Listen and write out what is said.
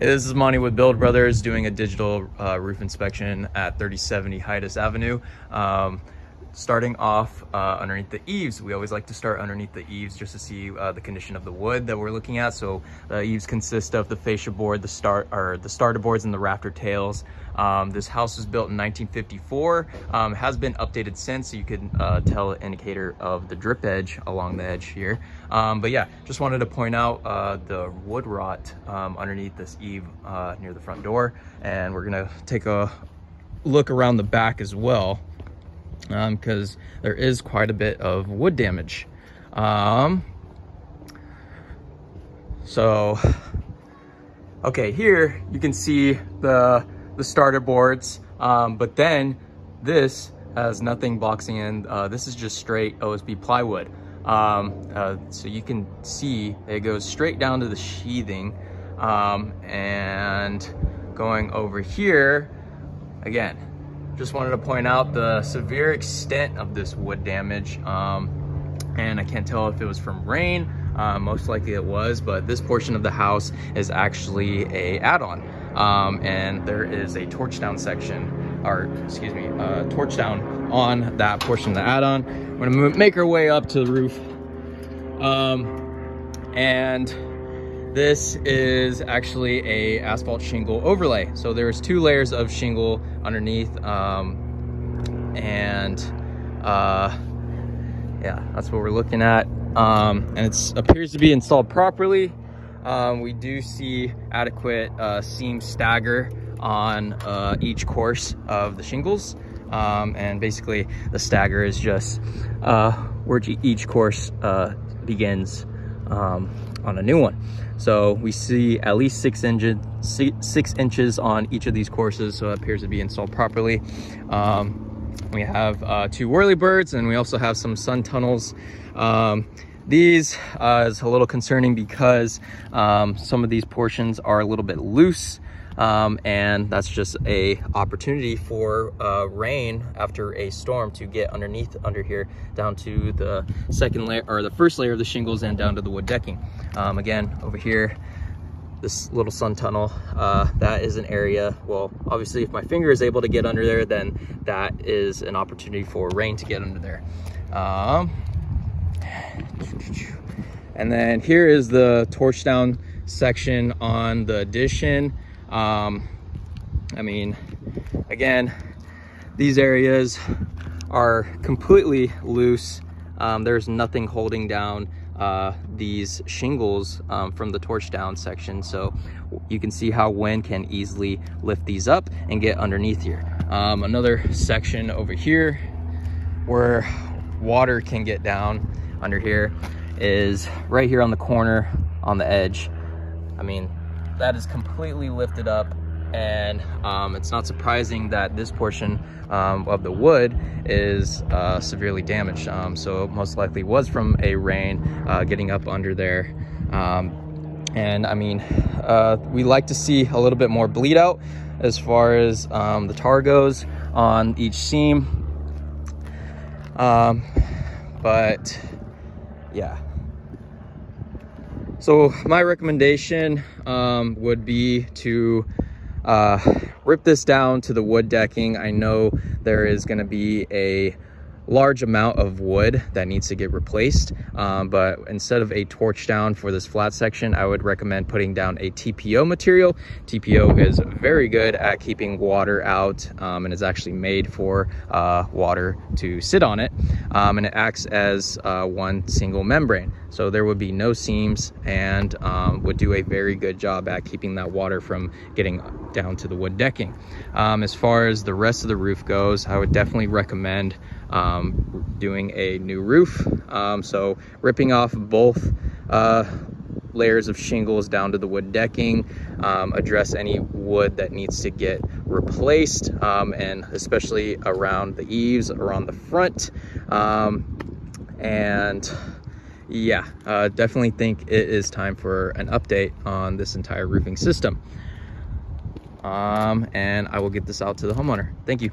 Hey, this is Monty with Build Brothers doing a digital roof inspection at 3070 Haidas Avenue. Starting off underneath the eaves. We always like to start underneath the eaves just to see the condition of the wood that we're looking at. So the eaves consist of the fascia board, the starter boards, and the rafter tails. This house was built in 1954. Has been updated since, so you can tell an indicator of the drip edge along the edge here. But yeah, just wanted to point out the wood rot underneath this eave near the front door, and we're gonna take a look around the back as well, because there is quite a bit of wood damage. So okay, here you can see the starter boards, but then this has nothing boxing in. This is just straight OSB plywood. So you can see it goes straight down to the sheathing, and going over here again, just wanted to point out the severe extent of this wood damage. And I can't tell if it was from rain. Most likely it was, but this portion of the house is actually a add-on. And there is a torch down section, or excuse me, torch down on that portion of the add-on. We're gonna make our way up to the roof. And this is actually a asphalt shingle overlay. So there's 2 layers of shingle underneath, yeah, that's what we're looking at. And it appears to be installed properly. We do see adequate seam stagger on each course of the shingles. And basically the stagger is just where each course begins on a new one. So we see at least 6 inches on each of these courses, so it appears to be installed properly. We have 2 whirlybirds, and we also have some sun tunnels. These is a little concerning because some of these portions are a little bit loose, and that's just a opportunity for rain after a storm to get underneath under here down to the second layer, or the first layer of the shingles, and down to the wood decking. Again, over here, this little sun tunnel, that is an area, well, obviously if my finger is able to get under there, then that is an opportunity for rain to get under there. And then here is the torch down section on the addition. I mean, again, these areas are completely loose. There's nothing holding down these shingles from the torch down section, so you can see how wind can easily lift these up and get underneath here. Another section over here where water can get down under here is right here on the corner on the edge. I mean, that is completely lifted up, and it's not surprising that this portion of the wood is severely damaged. So it most likely was from a rain getting up under there. And I mean, we like to see a little bit more bleed out as far as the tar goes on each seam. But yeah. So my recommendation would be to rip this down to the wood decking. I know there is going to be a large amount of wood that needs to get replaced, but instead of a torch down for this flat section, I would recommend putting down a TPO material. TPO is very good at keeping water out, and is actually made for water to sit on it, and it acts as one single membrane, so there would be no seams, and would do a very good job at keeping that water from getting down to the wood decking. As far as the rest of the roof goes, I would definitely recommend doing a new roof. So ripping off both layers of shingles down to the wood decking, address any wood that needs to get replaced, and especially around the eaves, around the front. And yeah, definitely think it is time for an update on this entire roofing system. And I will get this out to the homeowner. Thank you.